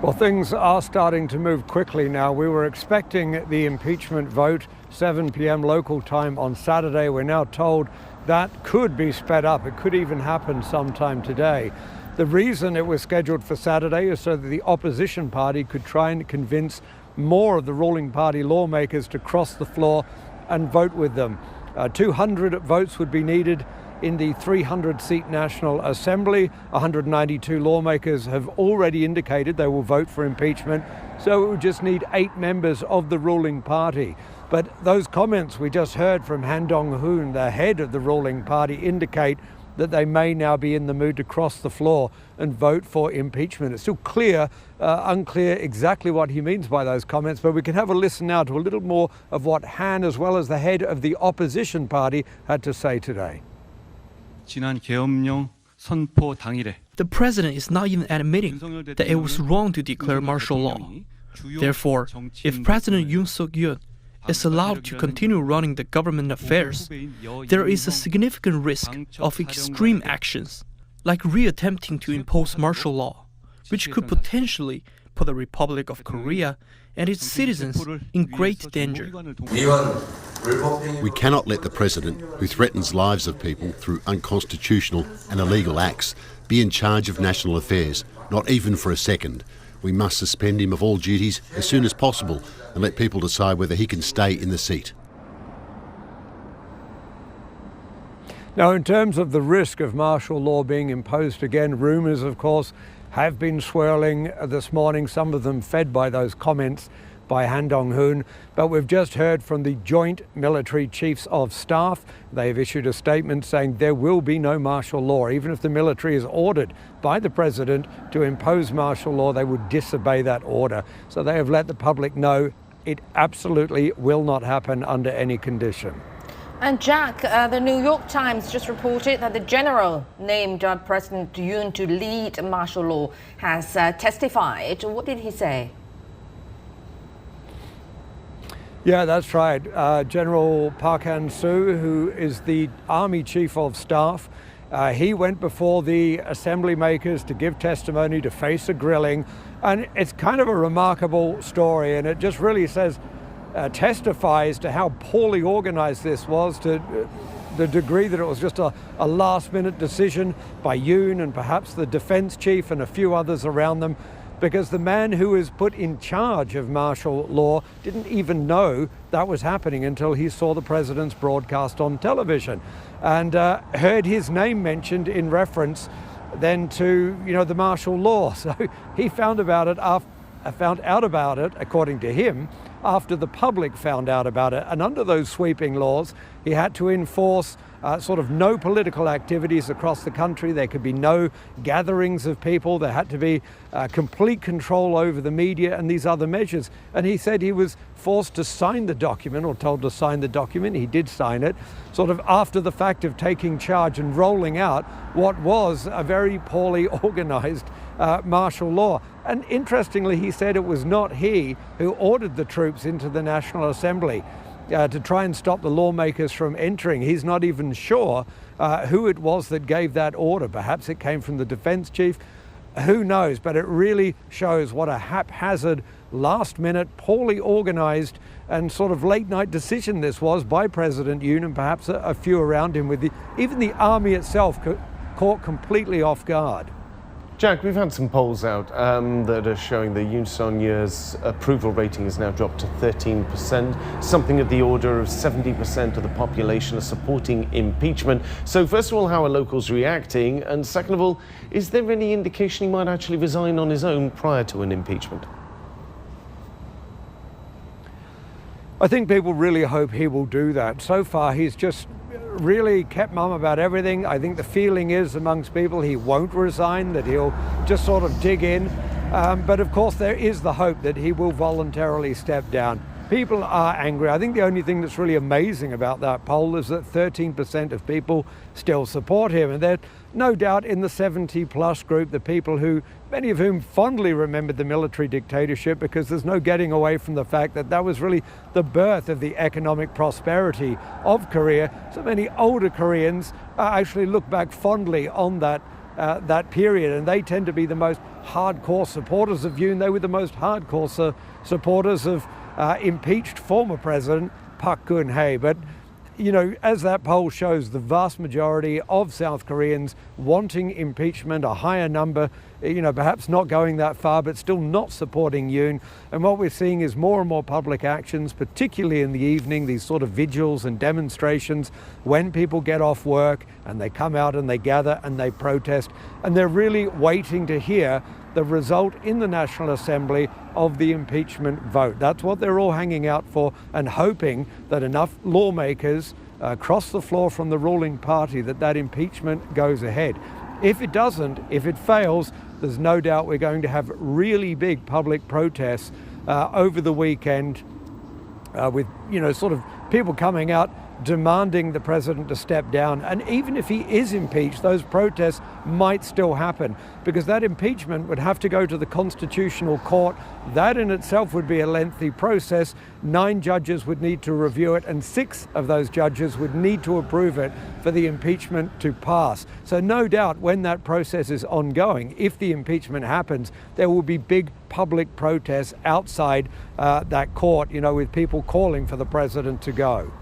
Well, things are starting to move quickly now. We were expecting the impeachment vote 7 p.m. local time on Saturday. We're now told that could be sped up. It could even happen sometime today. The reason it was scheduled for Saturday is so that the opposition party could try and convince more of the ruling party lawmakers to cross the floor and vote with them. 200 votes would be needed in the 300-seat National Assembly. 192 lawmakers have already indicated they will vote for impeachment, so it would just need 8 members of the ruling party. But those comments we just heard from Han Dong-hoon, the head of the ruling party, indicate that they may now be in the mood to cross the floor and vote for impeachment. It's still unclear exactly what he means by those comments, but we can have a listen now to a little more of what Han, as well as the head of the opposition party, had to say today. The president is not even admitting that it was wrong to declare martial law. Therefore, if President Yoon Suk Yeol is allowed to continue running the government affairs, there is a significant risk of extreme actions, like reattempting to impose martial law, which could potentially put the Republic of Korea and its citizens in great danger. We cannot let the president, who threatens lives of people through unconstitutional and illegal acts, be in charge of national affairs, not even for a second. We must suspend him of all duties as soon as possible and let people decide whether he can stay in the seat. Now, in terms of the risk of martial law being imposed again, rumours, of course, have been swirling this morning, some of them fed by those comments by Han Dong-hoon. But we've just heard from the Joint Military Chiefs of Staff. They've issued a statement saying there will be no martial law. Even if the military is ordered by the president to impose martial law, they would disobey that order. So they have let the public know it absolutely will not happen under any condition. And Jack, the New York Times just reported that the general named President Yoon to lead martial law has testified. What did he say? Yeah, that's right. General Park Han-soo, who is the Army Chief of Staff, he went before the assembly makers to give testimony, to face a grilling. And it's kind of a remarkable story, and it just really testifies to how poorly organized this was, to the degree that it was just a last-minute decision by Yoon and perhaps the defense chief and a few others around them, because the man who was put in charge of martial law didn't even know that was happening until he saw the president's broadcast on television and heard his name mentioned in reference then to, the martial law. So he found out about it, according to him, after the public found out about it. And under those sweeping laws, he had to enforce no political activities across the country. There could be no gatherings of people. There had to be complete control over the media and these other measures. And he said he was forced to sign the document, or told to sign the document. He did sign it, after the fact of taking charge and rolling out what was a very poorly organized martial law. And interestingly, he said it was not he who ordered the troops into the National Assembly to try and stop the lawmakers from entering. He's not even sure who it was that gave that order. Perhaps it came from the defense chief. Who knows? But it really shows what a haphazard, last-minute, poorly organized and late-night decision this was by President Yoon and perhaps a few around him, with even the army itself caught completely off guard. Jack, we've had some polls out that are showing that Yoon Suk Yeol's approval rating has now dropped to 13%. Something of the order of 70% of the population are supporting impeachment. So first of all, how are locals reacting? And second of all, is there any indication he might actually resign on his own prior to an impeachment? I think people really hope he will do that. So far, he's just really kept mum about everything. I think the feeling is amongst people he won't resign, that he'll just dig in. But of course, there is the hope that he will voluntarily step down. People are angry. I think the only thing that's really amazing about that poll is that 13% of people still support him. And they're no doubt in the 70-plus group, the people who, many of whom fondly remembered the military dictatorship, because there's no getting away from the fact that that was really the birth of the economic prosperity of Korea. So many older Koreans actually look back fondly on that that period, and they tend to be the most hardcore supporters of Yoon. They were the most hardcore supporters of impeached former President Park Geun-hye. But you know, as that poll shows, the vast majority of South Koreans wanting impeachment, a higher number, you know, perhaps not going that far, but still not supporting Yoon. And what we're seeing is more and more public actions, particularly in the evening, these sort of vigils and demonstrations when people get off work and they come out and they gather and they protest. And they're really waiting to hear the result in the National Assembly of the impeachment vote. That's what they're all hanging out for, and hoping that enough lawmakers cross the floor from the ruling party that impeachment goes ahead. If it doesn't, if it fails, there's no doubt we're going to have really big public protests over the weekend with, you know, sort of people coming out demanding the president to step down. And even if he is impeached, those protests might still happen, because that impeachment would have to go to the Constitutional Court. That in itself would be a lengthy process. 9 judges would need to review it, and 6 of those judges would need to approve it for the impeachment to pass. So no doubt when that process is ongoing, if the impeachment happens, there will be big public protests outside that court, you know, with people calling for the president to go.